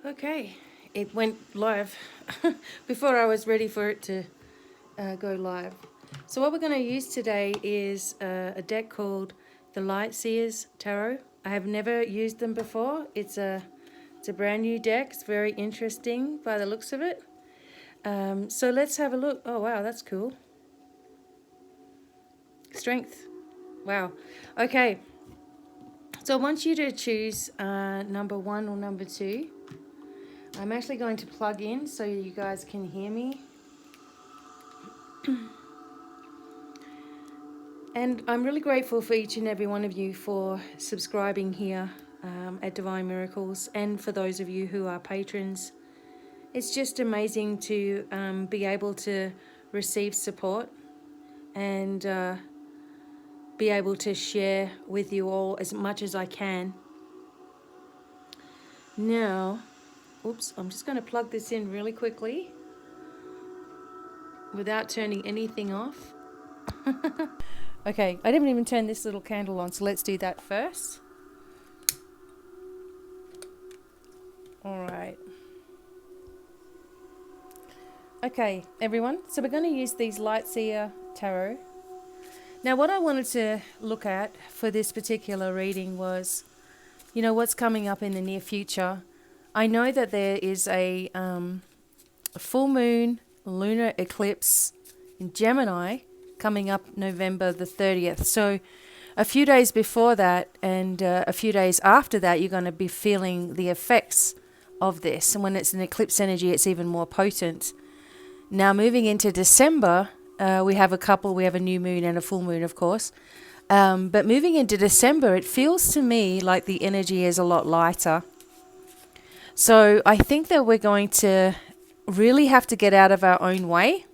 Okay, it went live before I was ready for it to go live. So what we're going to use today is a deck called the Lightseers Tarot. I have never used them before. It's a brand new deck. It's very interesting by the looks of it. So let's have a look. Oh wow, that's cool. Strength. Wow. Okay. So I want you to choose number 1 or number 2. I'm actually going to plug in so you guys can hear me. And I'm really grateful for each and every one of you for subscribing here at Divine Miracles, and for those of you who are patrons. It's just amazing to be able to receive support and be able to share with you all as much as I can. Now, oops, I'm just going to plug this in really quickly without turning anything off. Okay, I didn't even turn this little candle on, so let's do that first. All right. Okay, everyone, so we're going to use these Lightseer Tarot. Now, what I wanted to look at for this particular reading was, you know, what's coming up in the near future. I know that there is a full moon lunar eclipse in Gemini coming up November the 30th. So a few days before that and a few days after that, you're going to be feeling the effects of this. And when it's an eclipse energy, it's even more potent. Now, moving into December, we have a new moon and a full moon, of course. But moving into December, it feels to me like the energy is a lot lighter. So I think that we're going to really have to get out of our own way.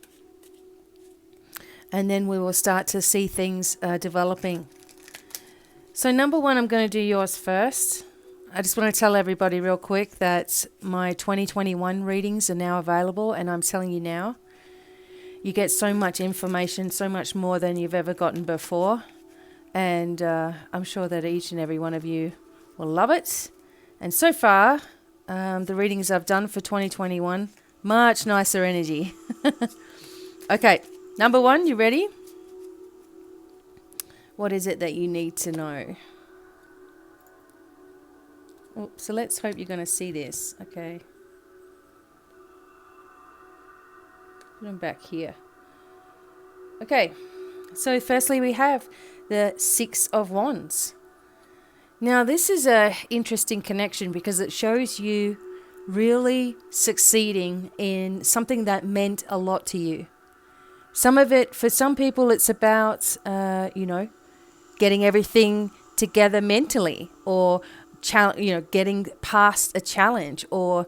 And then we will start to see things developing. So number 1, I'm going to do yours first. I just want to tell everybody real quick that my 2021 readings are now available, and I'm telling you now, you get so much information, so much more than you've ever gotten before. And I'm sure that each and every one of you will love it. And so far, the readings I've done for 2021, much nicer energy. Okay, number 1, you ready? What is it that you need to know? Oh, so let's hope you're going to see this. Okay. Put them back here. Okay, so firstly we have the 6 of Wands. Now this is a interesting connection because it shows you really succeeding in something that meant a lot to you. Some of it, for some people, it's about, getting everything together mentally, or getting past a challenge, or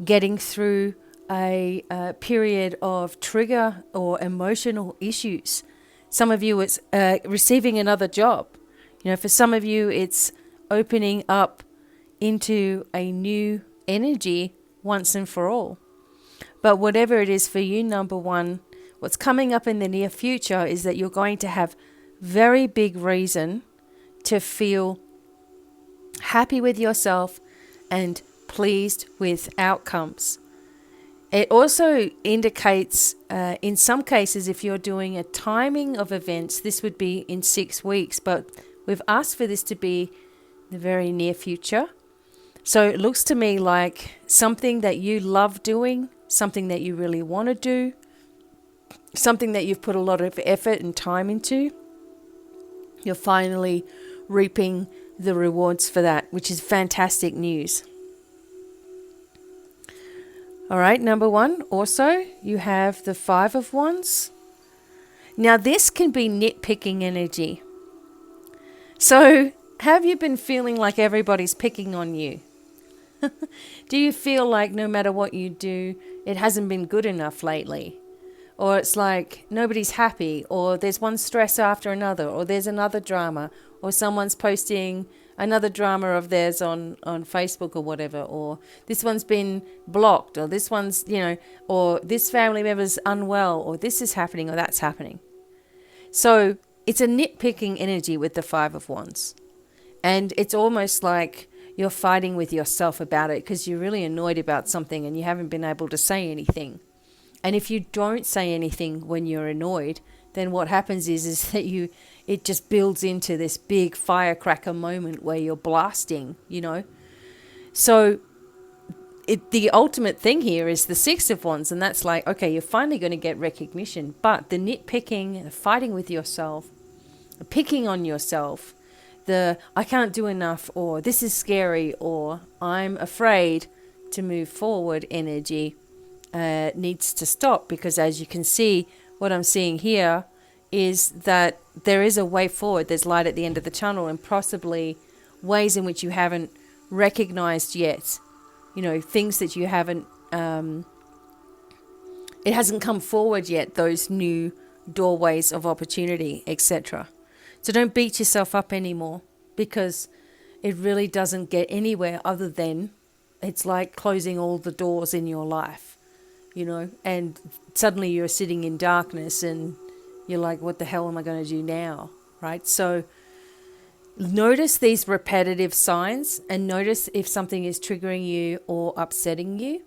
getting through a period of trigger or emotional issues. Some of you, it's receiving another job. You know, for some of you, it's opening up into a new energy once and for all. But whatever it is for you, number 1, what's coming up in the near future is that you're going to have very big reason to feel happy with yourself and pleased with outcomes. It also indicates, in some cases, if you're doing a timing of events, this would be in 6 weeks, but we've asked for this to be the very near future. So it looks to me like something that you love doing, something that you really want to do, something that you've put a lot of effort and time into. You're finally reaping the rewards for that, which is fantastic news. All right, number 1, also, you have the 5 of Wands. Now, this can be nitpicking energy. So, have you been feeling like everybody's picking on you? Do you feel like no matter what you do, it hasn't been good enough lately? Or it's like nobody's happy, or there's one stress after another, or there's another drama, or someone's posting another drama of theirs on Facebook or whatever, or this one's been blocked, or this one's, or this family member's unwell, or this is happening, or that's happening. So it's a nitpicking energy with the 5 of Wands. And it's almost like you're fighting with yourself about it because you're really annoyed about something and you haven't been able to say anything. And if you don't say anything when you're annoyed, then what happens is that it just builds into this big firecracker moment where you're blasting, So the ultimate thing here is the Six of Wands, and that's like, okay, you're finally going to get recognition, but the nitpicking, the fighting with yourself, picking on yourself, the I can't do enough, or this is scary, or I'm afraid to move forward energy needs to stop, because as you can see, what I'm seeing here is that there is a way forward. There's light at the end of the tunnel, and possibly ways in which you haven't recognized yet, things that you haven't, it hasn't come forward yet, those new doorways of opportunity, etc. So don't beat yourself up anymore, because it really doesn't get anywhere other than it's like closing all the doors in your life, and suddenly you're sitting in darkness and you're like, what the hell am I going to do now? Right? So notice these repetitive signs and notice if something is triggering you or upsetting you,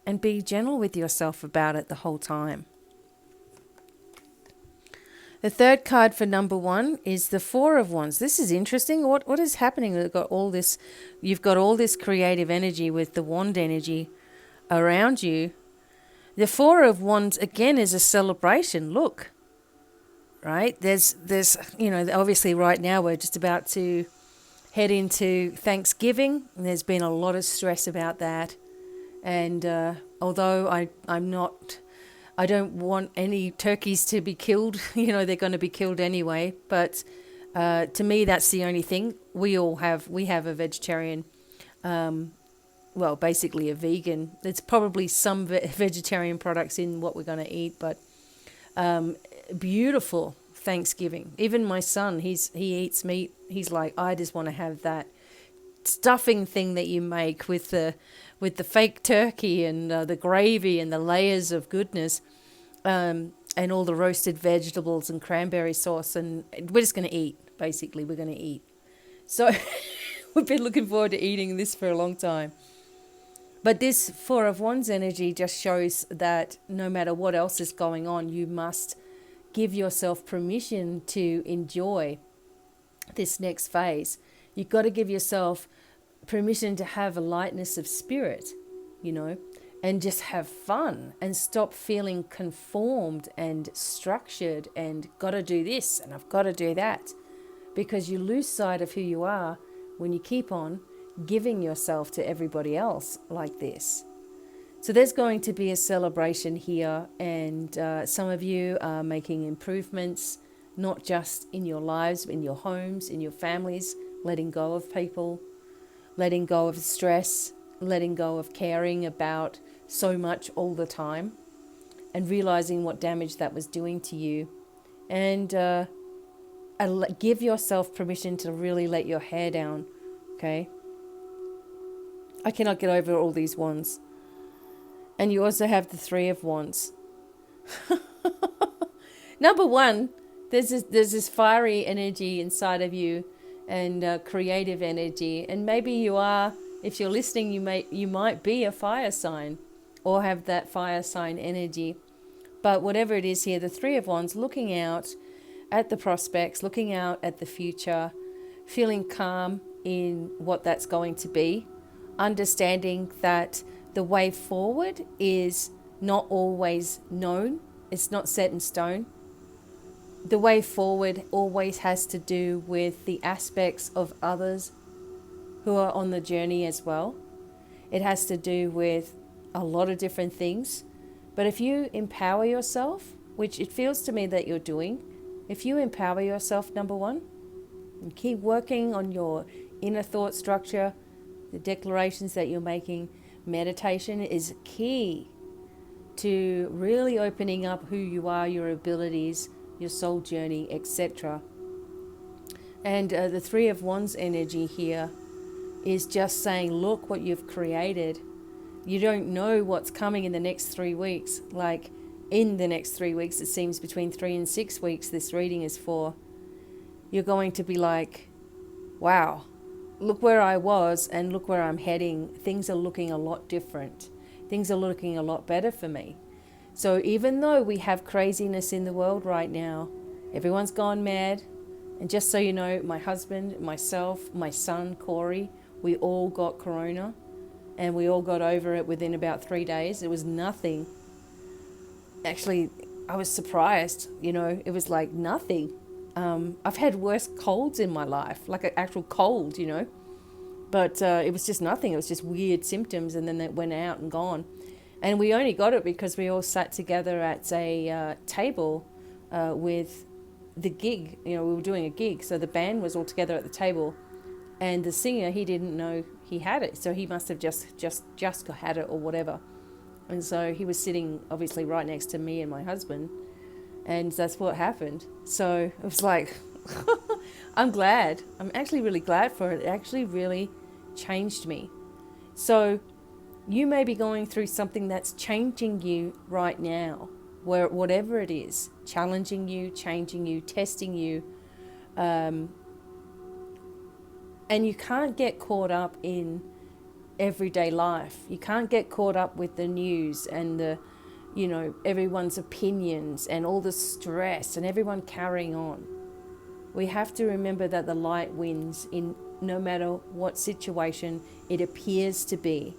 and be gentle with yourself about it the whole time. The third card for number 1 is the Four of Wands. This is interesting. What is happening? You've got all this creative energy with the wand energy around you. The Four of Wands again is a celebration. Look, right? There's obviously right now we're just about to head into Thanksgiving. And there's been a lot of stress about that, and although I don't want any turkeys to be killed. They're going to be killed anyway. But to me, that's the only thing. We have a vegetarian, basically a vegan. There's probably some vegetarian products in what we're going to eat, but beautiful Thanksgiving. Even my son, he eats meat. He's like, I just want to have that stuffing thing that you make with the fake turkey and the gravy and the layers of goodness, and all the roasted vegetables and cranberry sauce, and we're just going to eat. Basically, we're going to eat. So we've been looking forward to eating this for a long time. But this Four of Wands energy just shows that no matter what else is going on, you must give yourself permission to enjoy this next phase. You've got to give yourself permission to have a lightness of spirit, and just have fun and stop feeling conformed and structured and got to do this and I've got to do that, because you lose sight of who you are when you keep on giving yourself to everybody else like this. So there's going to be a celebration here, and some of you are making improvements, not just in your lives, in your homes, in your families, letting go of people, letting go of stress, letting go of caring about so much all the time, and realizing what damage that was doing to you. And give yourself permission to really let your hair down, okay? I cannot get over all these wands. And you also have the Three of Wands. Number 1, there's this fiery energy inside of you, and creative energy, and maybe you are, if you're listening, you might be a fire sign or have that fire sign energy. But whatever it is here, the Three of Wands, looking out at the prospects, looking out at the future, feeling calm in what that's going to be, understanding that the way forward is not always known, it's not set in stone. The way forward always has to do with the aspects of others who are on the journey as well. It has to do with a lot of different things. But if you empower yourself, which it feels to me that you're doing, if you empower yourself, number 1, and keep working on your inner thought structure, the declarations that you're making, meditation is key to really opening up who you are, your abilities, your soul journey, etc. And the Three of Wands energy here is just saying, look what you've created. You don't know what's coming in the next 3 weeks. Like in the next 3 weeks, it seems between 3 and 6 weeks this reading is for. You're going to be like, wow, look where I was and look where I'm heading. Things are looking a lot different. Things are looking a lot better for me. So even though we have craziness in the world right now, everyone's gone mad. And just so you know, my husband, myself, my son, Corey, we all got corona. And we all got over it within about 3 days. It was nothing. Actually, I was surprised, it was like nothing. I've had worse colds in my life, like an actual cold, But it was just nothing. It was just weird symptoms, and then it went out and gone. And we only got it because we all sat together at a table with the gig. We were doing a gig, so the band was all together at the table. And the singer, he didn't know he had it, so he must have just had it or whatever. And so he was sitting obviously right next to me and my husband, and that's what happened. So it was like, I'm glad. I'm actually really glad for it. It actually really changed me. So you may be going through something that's changing you right now, whatever it is, challenging you, changing you, testing you. And you can't get caught up in everyday life. You can't get caught up with the news and everyone's opinions and all the stress and everyone carrying on. We have to remember that the light wins in no matter what situation it appears to be.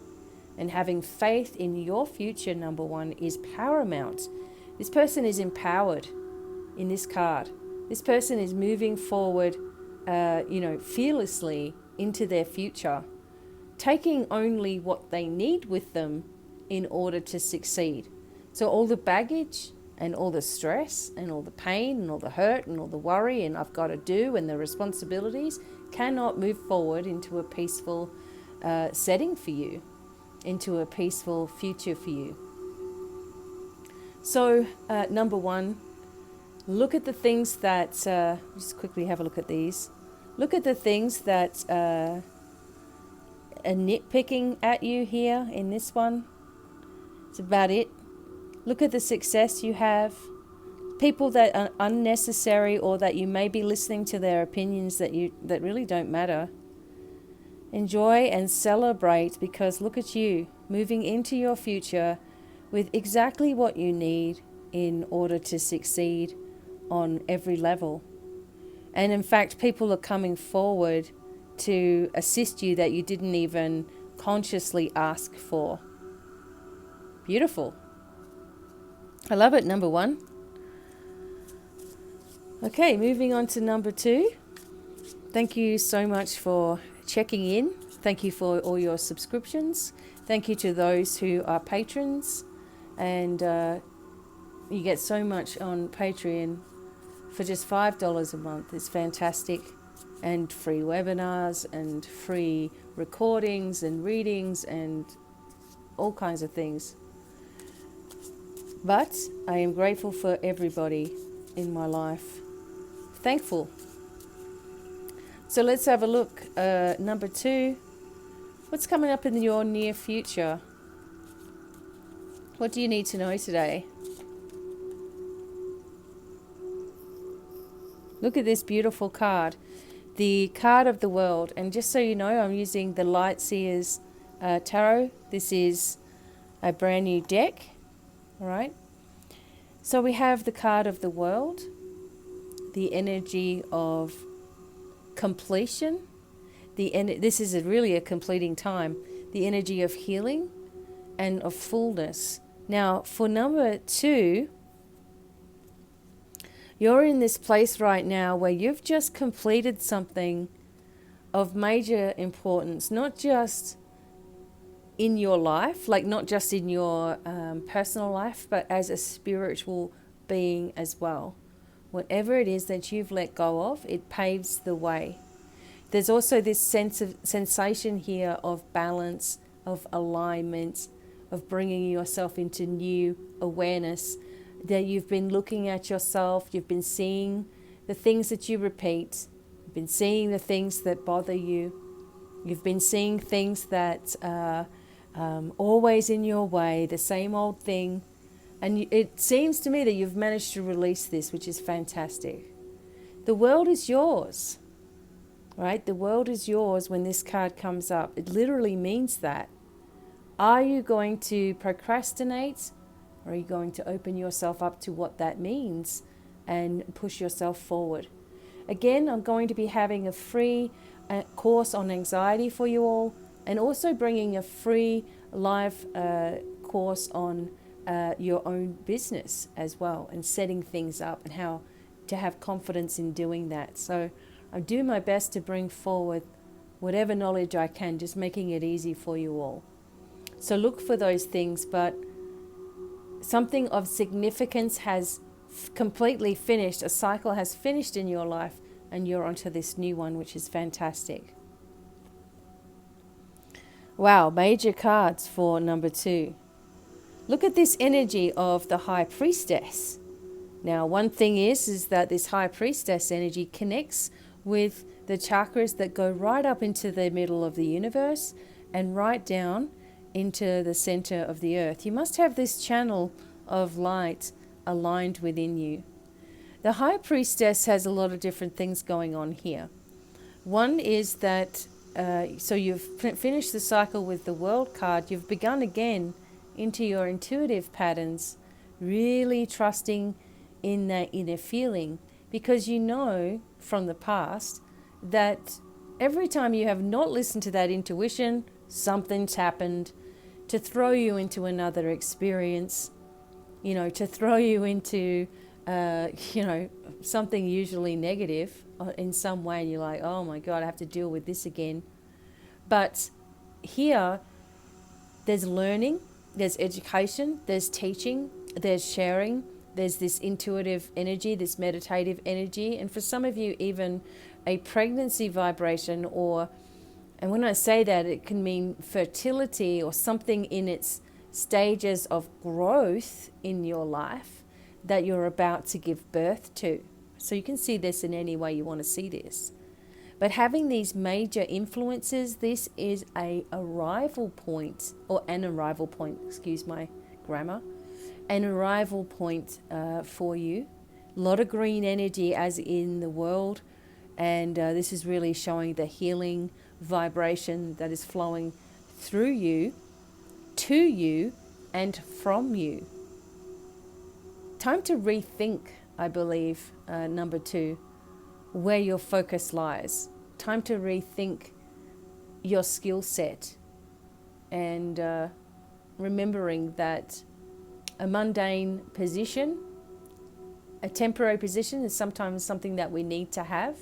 And having faith in your future, number one, is paramount. This person is empowered in this card. This person is moving forward, fearlessly into their future, taking only what they need with them in order to succeed. So all the baggage and all the stress and all the pain and all the hurt and all the worry and I've got to do and the responsibilities cannot move forward into a peaceful setting for you, into a peaceful future for you. So number one, look at the things that, just quickly have a look at these. Look at the things that are nitpicking at you here in this one. It's about it. Look at the success you have. People that are unnecessary or that you may be listening to their opinions that really don't matter. Enjoy and celebrate, because look at you moving into your future with exactly what you need in order to succeed on every level. And in fact, people are coming forward to assist you that you didn't even consciously ask for. Beautiful. I love it, number one. Okay, moving on to number two. Thank you so much for checking in. Thank you for all your subscriptions. Thank you to those who are patrons. And you get so much on Patreon for just $5 a month. It's fantastic. And free webinars and free recordings and readings and all kinds of things. But I am grateful for everybody in my life. Thankful. So let's have a look. Number two, what's coming up in your near future? What do you need to know today? Look at this beautiful card. The card of the world. And just so you know, I'm using the Light Seers Tarot. This is a brand new deck. All right. So we have the card of the world, the energy of completion. This is really a completing time. The energy of healing and of fullness. Now, for number two, you're in this place right now where you've just completed something of major importance, not just in your life, like not just in your personal life, but as a spiritual being as well. Whatever it is that you've let go of, it paves the way. There's also this sensation here of balance, of alignment, of bringing yourself into new awareness, that you've been looking at yourself, you've been seeing the things that you repeat, you've been seeing the things that bother you, you've been seeing things that are always in your way, the same old thing, and it seems to me that you've managed to release this, which is fantastic. The world is yours. right? The world is yours when this card comes up. It literally means that. Are you going to procrastinate, or are you going to open yourself up to what that means and push yourself forward? Again, I'm going to be having a free course on anxiety for you all, and also bringing a free live course on your own business as well, and setting things up and how to have confidence in doing that. So I do my best to bring forward whatever knowledge I can, just making it easy for you all. So look for those things, but something of significance has completely finished. A cycle has finished in your life, and you're onto this new one, which is fantastic. Wow, major cards for number 2. Look at this energy of the High Priestess. Now, one thing is that this High Priestess energy connects with the chakras that go right up into the middle of the universe and right down into the center of the earth. You must have this channel of light aligned within you. The High Priestess has a lot of different things going on here. One is that, so you've finished the cycle with the World card, you've begun again into your intuitive patterns, really trusting in that inner feeling, because you know from the past that every time you have not listened to that intuition, something's happened to throw you into another experience, to throw you into, something usually negative in some way. And you're like, oh my God, I have to deal with this again. But here, there's learning, there's education, there's teaching, there's sharing, there's this intuitive energy, this meditative energy. And for some of you, even a pregnancy vibration, and when I say that, it can mean fertility or something in its stages of growth in your life that you're about to give birth to. So you can see this in any way you want to see this. But having these major influences, this is an arrival point, excuse my grammar, an arrival point for you. A lot of green energy as in the world, and this is really showing the healing vibration that is flowing through you, to you, and from you. Time to rethink, I believe, number 2, where your focus lies. Time to rethink your skill set, and remembering that a mundane position, a temporary position, is sometimes something that we need to have.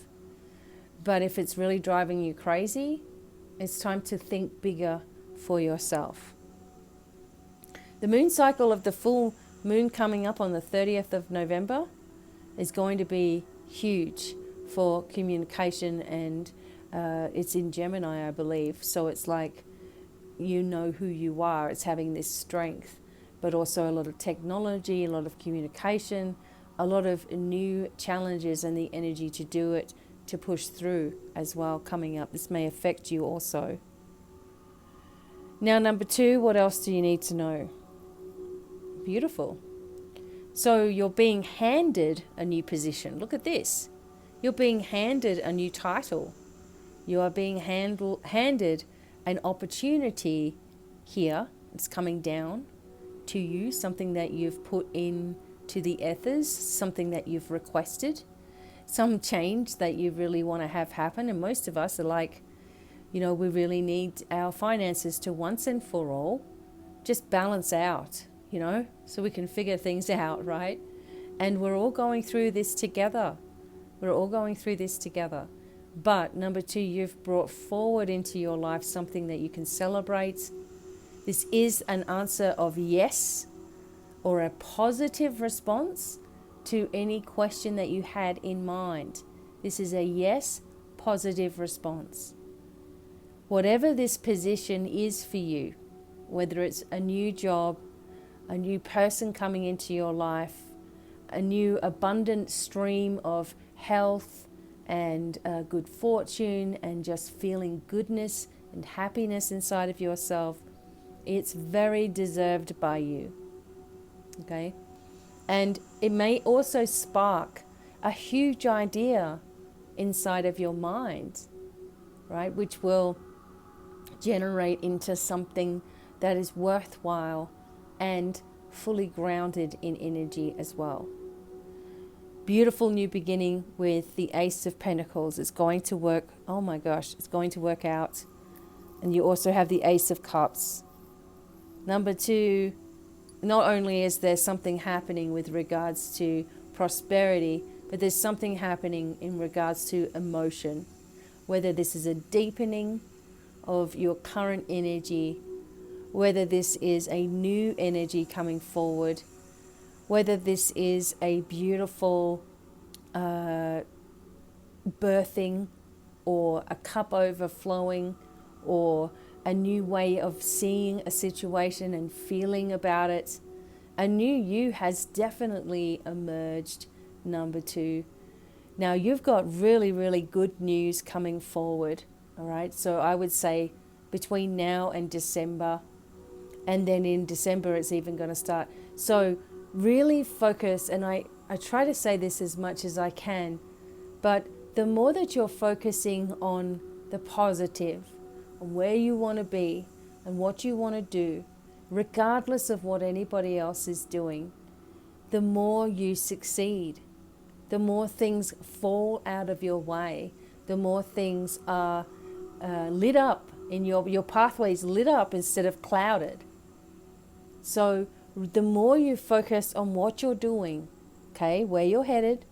But if it's really driving you crazy, it's time to think bigger for yourself. The moon cycle of the full moon coming up on the 30th of November is going to be huge for communication, and it's in Gemini, I believe. So it's like, you know who you are. It's having this strength, but also a lot of technology, a lot of communication, a lot of new challenges and the energy to do it, to push through as well coming up. This may affect you also. Now, number 2, what else do you need to know? Beautiful. So you're being handed a new position. Look at this. You're being handed a new title. You are being handed an opportunity here. It's coming down to you, something that you've put into the ethers, something that you've requested, some change that you really want to have happen. And most of us are like, we really need our finances to once and for all just balance out, so we can figure things out, right? And we're all going through this together. But number 2, you've brought forward into your life something that you can celebrate. This is an answer of yes, or a positive response to any question that you had in mind. This is a yes, positive response. Whatever this position is for you, whether it's a new job, a new person coming into your life, a new abundant stream of health and good fortune, and just feeling goodness and happiness inside of yourself, it's very deserved by you. Okay? And it may also spark a huge idea inside of your mind right? Which will generate into something that is worthwhile and fully grounded in energy as well. Beautiful new beginning with the Ace of Pentacles. It's going to work. Oh my gosh, it's going to work out. And you also have the Ace of Cups. Number 2, not only is there something happening with regards to prosperity, but there's something happening in regards to emotion. Whether this is a deepening of your current energy, whether this is a new energy coming forward, whether this is a beautiful birthing or a cup overflowing or a new way of seeing a situation and feeling about it. A new you has definitely emerged, number 2. Now you've got really, really good news coming forward, all right? So I would say between now and December, and then in December it's even going to start. So really focus, and I try to say this as much as I can, but the more that you're focusing on the positive, on where you want to be and what you want to do, regardless of what anybody else is doing, the more you succeed, the more things fall out of your way, the more things are lit up in your pathways, lit up instead of clouded. So the more you focus on what you're doing, okay, where you're headed,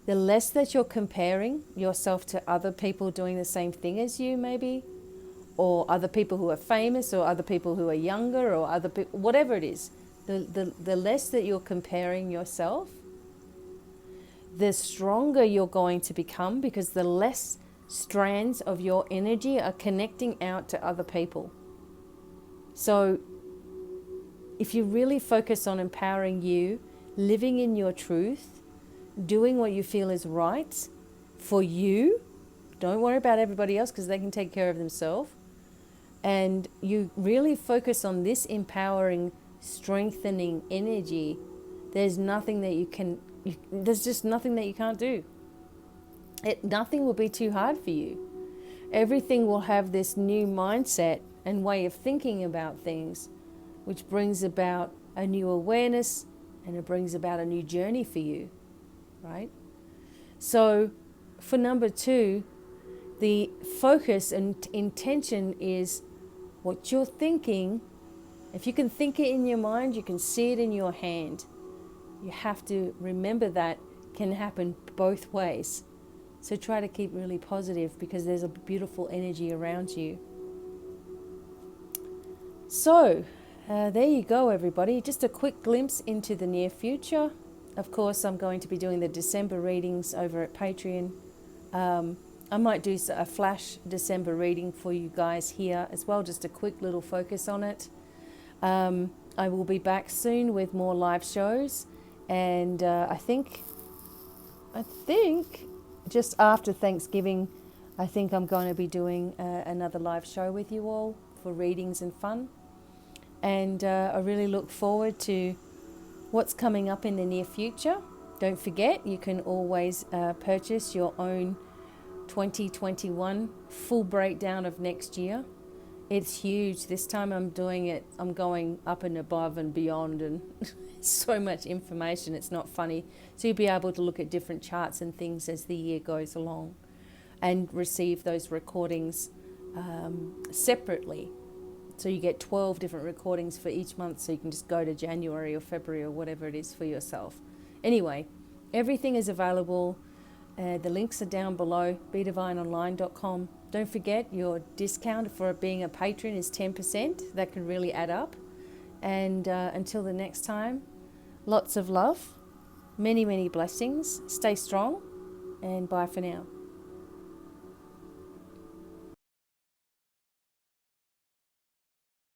the less that you're comparing yourself to other people doing the same thing as you, maybe, or other people who are famous, or other people who are younger, or other people, whatever it is, the less that you're comparing yourself, the stronger you're going to become, because the less strands of your energy are connecting out to other people. So if you really focus on empowering you, living in your truth, doing what you feel is right for you, don't worry about everybody else because they can take care of themselves, and you really focus on this empowering, strengthening energy, there's nothing that you can, there's just nothing that you can't do. Nothing will be too hard for you. Everything will have this new mindset and way of thinking about things, which brings about a new awareness, and it brings about a new journey for you, right? So for number 2, the focus and intention is what you're thinking. If you can think it in your mind, you can see it in your hand. You have to remember that can happen both ways. So try to keep really positive, because there's a beautiful energy around you. So there you go, everybody. Just a quick glimpse into the near future. Of course, I'm going to be doing the December readings over at Patreon. I might do a flash December reading for you guys here as well, just a quick little focus on it. I will be back soon with more live shows, and I think just after Thanksgiving, I think I'm going to be doing another live show with you all for readings and fun. And I really look forward to what's coming up in the near future. Don't forget, you can always purchase your own 2021 full breakdown of next year. It's huge. This time I'm doing it, I'm going up and above and beyond, and so much information, it's not funny. So you'll be able to look at different charts and things as the year goes along, and receive those recordings separately. So you get 12 different recordings for each month, so you can just go to January or February or whatever it is for yourself. Anyway, everything is available. The links are down below, BDevineOnline.com. Don't forget, your discount for being a patron is 10%. That can really add up. And until the next time, lots of love, many, many blessings. Stay strong, and bye for now.